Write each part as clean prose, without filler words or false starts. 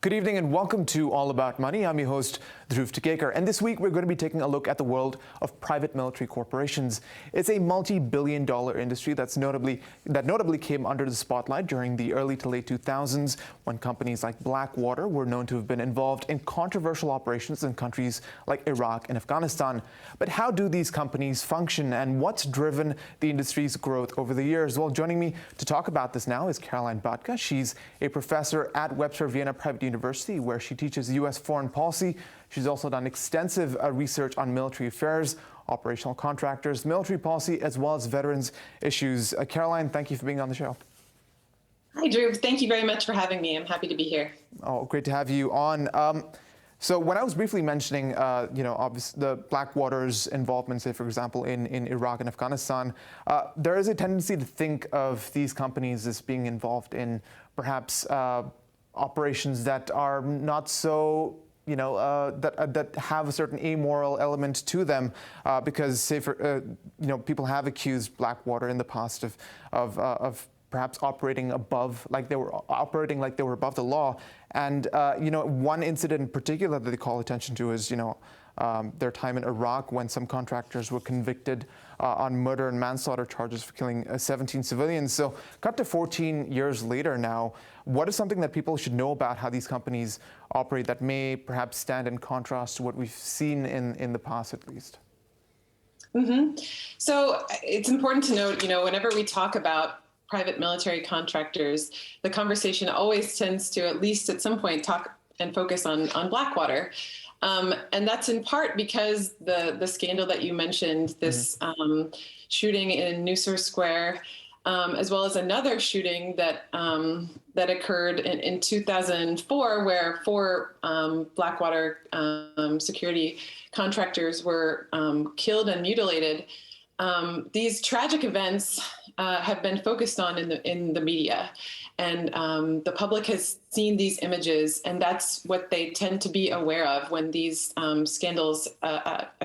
Good evening and welcome to All About Money. I'm your host, Dhruv Tikekar, and this week we're going to be taking a look at the world of private military corporations. It's a multi-billion-dollar industry that notably came under the spotlight during the early to late 2000s when companies like Blackwater were known to have been involved in controversial operations in countries like Iraq and Afghanistan. But how do these companies function and what's driven the industry's growth over the years? Well, joining me to talk about this now is Caroline Batka. She's a professor at Webster Vienna Private University, where she teaches U.S. foreign policy. She's also done extensive research on military affairs, operational contractors, military policy, as well as veterans issues. Caroline, thank you for being on the show. Hi, Dhruv. Thank you very much for having me. I'm happy to be here. Oh, great to have you on. So when I was briefly mentioning, obviously the Blackwater's involvement, say, for example, in Iraq and Afghanistan, there is a tendency to think of these companies as being involved in perhaps operations that are not so, that have a certain amoral element to them, because, say, people have accused Blackwater in the past of perhaps operating like they were above the law. And one incident in particular that they call attention to is their time in Iraq, when some contractors were convicted on murder and manslaughter charges for killing 17 civilians. So cut to 14 years later now, what is something that people should know about how these companies operate that may perhaps stand in contrast to what we've seen in the past, at least? Mm-hmm. So it's important to note, whenever we talk about private military contractors, the conversation always tends to, at least at some point, talk and focus on Blackwater. And that's in part because the scandal that you mentioned, this shooting in Nusser Square, as well as another shooting that occurred in 2004, where four Blackwater security contractors were killed and mutilated. These tragic events have been focused on in the media, and the public has seen these images, and that's what they tend to be aware of when these scandals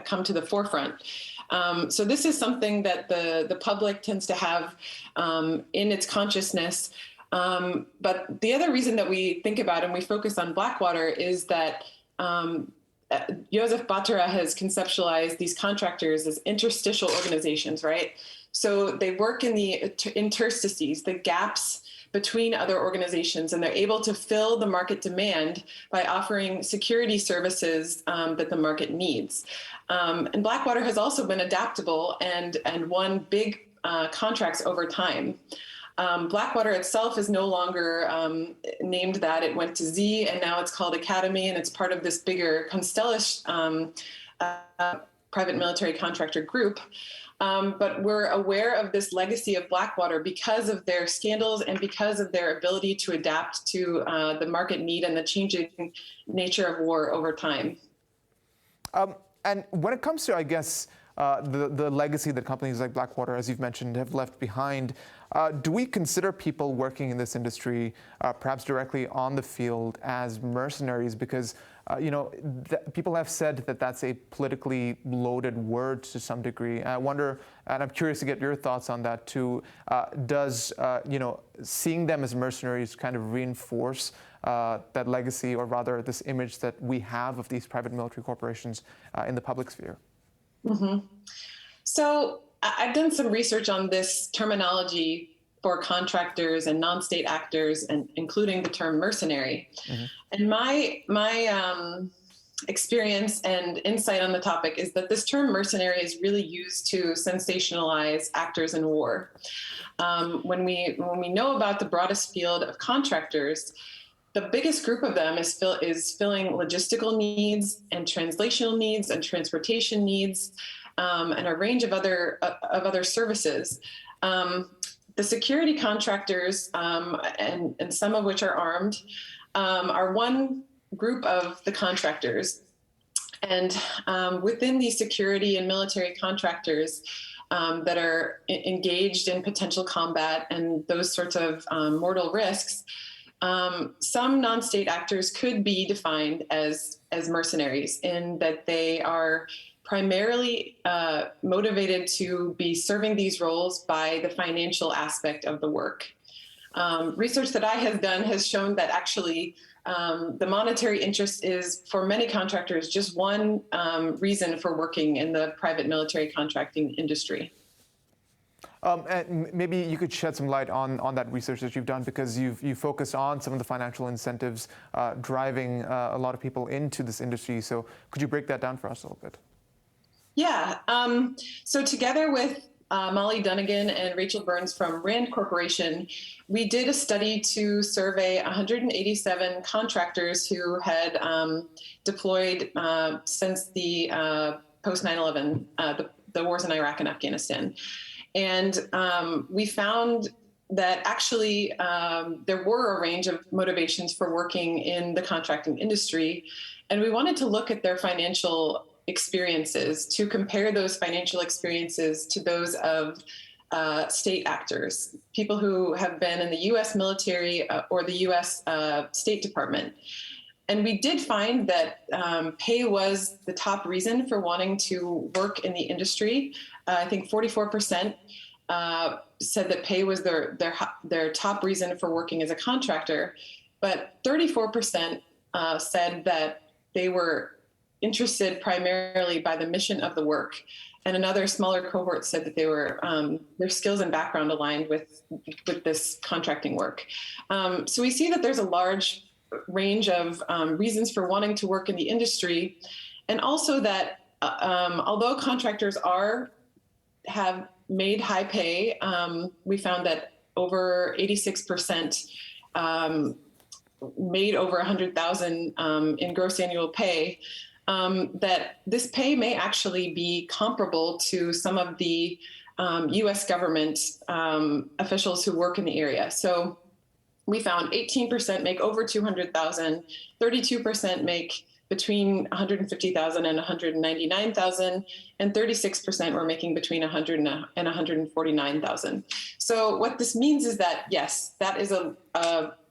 come to the forefront. So this is something that the public tends to have in its consciousness. But the other reason that we think about and we focus on Blackwater is that Joseph Batra has conceptualized these contractors as interstitial organizations, right? So they work in the interstices, the gaps between other organizations, and they're able to fill the market demand by offering security services that the market needs. And Blackwater has also been adaptable and won big contracts over time. Blackwater itself is no longer named that. It went to Z, and now it's called Academy, and it's part of this bigger Constellish private military contractor group. But we're aware of this legacy of Blackwater because of their scandals and because of their ability to adapt to the market need and the changing nature of war over time. And when it comes to, I guess, the legacy that companies like Blackwater, as you've mentioned, have left behind, do we consider people working in this industry, perhaps directly on the field, as mercenaries? Because people have said that that's a politically loaded word to some degree. I wonder, and I'm curious to get your thoughts on that too. Does seeing them as mercenaries kind of reinforce that legacy, or rather this image that we have of these private military corporations in the public sphere? Mm-hmm. So I've done some research on this terminology for contractors and non-state actors, and including the term mercenary. Mm-hmm. And my experience and insight on the topic is that this term mercenary is really used to sensationalize actors in war. When we know about the broadest field of contractors, the biggest group of them is filling logistical needs and translational needs and transportation needs, and a range of other services. The security contractors, and some of which are armed, are one group of the contractors. And within these security and military contractors that are engaged in potential combat and those sorts of mortal risks, some non-state actors could be defined as mercenaries, in that they are primarily motivated to be serving these roles by the financial aspect of the work. Research that I have done has shown that actually The monetary interest is, for many contractors, just one reason for working in the private military contracting industry. And maybe you could shed some light on that research that you've done, because you've focused on some of the financial incentives driving a lot of people into this industry. So could you break that down for us a little bit? Yeah. So together with Molly Dunnigan and Rachel Burns from Rand Corporation, we did a study to survey 187 contractors who had deployed since the post 9/11, the wars in Iraq and Afghanistan. And we found that actually there were a range of motivations for working in the contracting industry. And we wanted to look at their financial experiences to compare those financial experiences to those of state actors, people who have been in the U.S. military or the U.S. State Department. And we did find that pay was the top reason for wanting to work in the industry. I think 44% said that pay was their top reason for working as a contractor, but 34% said that they were interested primarily by the mission of the work. And another smaller cohort said that they were their skills and background aligned with this contracting work. So we see that there's a large range of reasons for wanting to work in the industry, and also that although contractors have made high pay, we found that over 86% made over $100,000 in gross annual pay. That this pay may actually be comparable to some of the U.S. government officials who work in the area. So we found 18% make over $200,000, 32% make between $150,000 and $199,000, and 36% were making between $100,000 and $149,000. So what this means is that, yes, that is a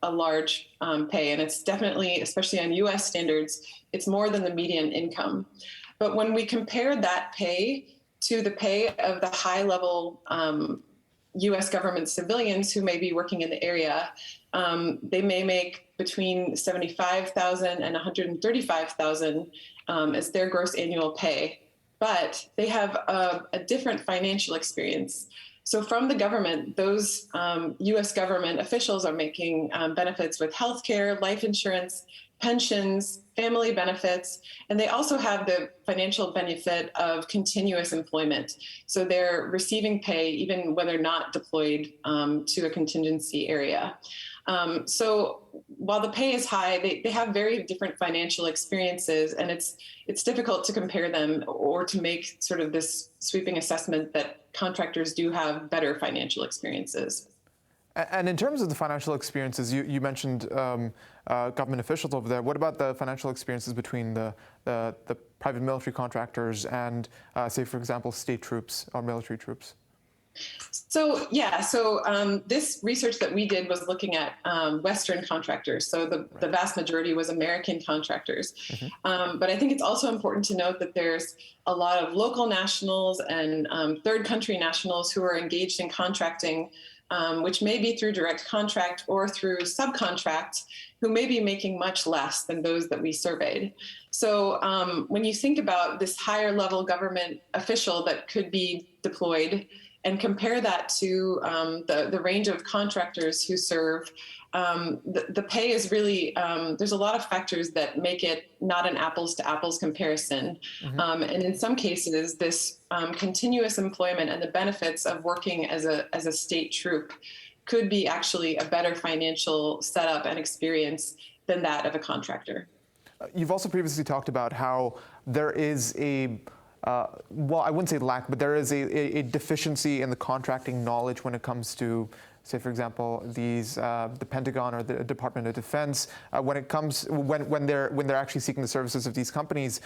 large pay, and it's definitely, especially on U.S. standards, it's more than the median income. But when we compare that pay to the pay of the high-level U.S. government civilians who may be working in the area, they may make between $75,000 and $135,000 as their gross annual pay, but they have a different financial experience. So from the government, those U.S. government officials are making benefits with healthcare, life insurance, pensions, family benefits, and they also have the financial benefit of continuous employment. So they're receiving pay even when they're not deployed to a contingency area. So while the pay is high, they have very different financial experiences, and it's difficult to compare them or to make sort of this sweeping assessment that contractors do have better financial experiences. And in terms of the financial experiences, you mentioned government officials over there. What about the financial experiences between the private military contractors and, say, for example, state troops or military troops? So, this research that we did was looking at Western contractors. So the vast majority was American contractors. Mm-hmm. But I think it's also important to note that there's a lot of local nationals and third country nationals who are engaged in contracting, which may be through direct contract or through subcontract, who may be making much less than those that we surveyed. So when you think about this higher level government official that could be deployed and compare that to the range of contractors who serve, the pay is really, there's a lot of factors that make it not an apples to apples comparison. Mm-hmm. And in some cases, this continuous employment and the benefits of working as a state troop could be actually a better financial setup and experience than that of a contractor. You've also previously talked about how there is well, I wouldn't say lack, but there is a deficiency in the contracting knowledge when it comes to, say, for example, the Pentagon or the Department of Defense, when they're actually seeking the services of these companies.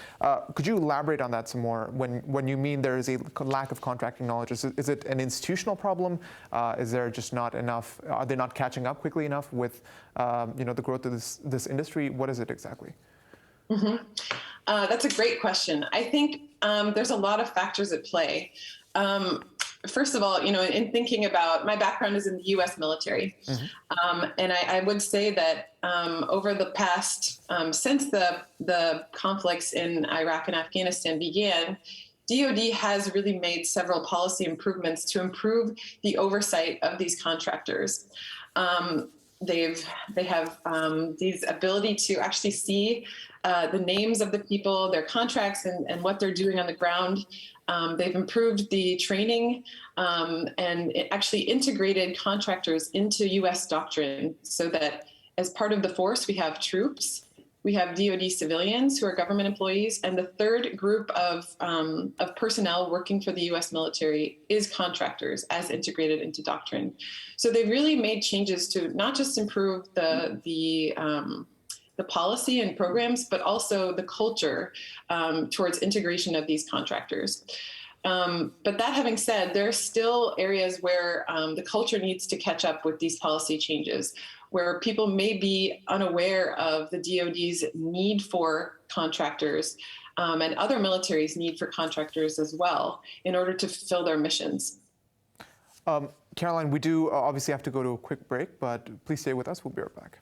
Could you elaborate on that some more? When you mean there is a lack of contracting knowledge, is it an institutional problem? Is there just not enough? Are they not catching up quickly enough with the growth of this industry? What is it exactly? Mm-hmm. That's a great question. I think there's a lot of factors at play. first of all, in thinking about, my background is in the U.S. military. And I would say that over the past, since the conflicts in Iraq and Afghanistan began, DoD has really made several policy improvements to improve the oversight of these contractors. They have these ability to actually see the names of the people, their contracts, and what they're doing on the ground. They've improved the training and it actually integrated contractors into U.S. doctrine so that as part of the force, we have troops, we have DoD civilians who are government employees, and the third group of personnel working for the U.S. military is contractors as integrated into doctrine. So they've really made changes to not just improve the policy and programs, but also the culture towards integration of these contractors. But that having said, there are still areas where the culture needs to catch up with these policy changes, where people may be unaware of the DoD's need for contractors and other militaries' need for contractors as well in order to fulfill their missions. Caroline, we do obviously have to go to a quick break, but please stay with us. We'll be right back.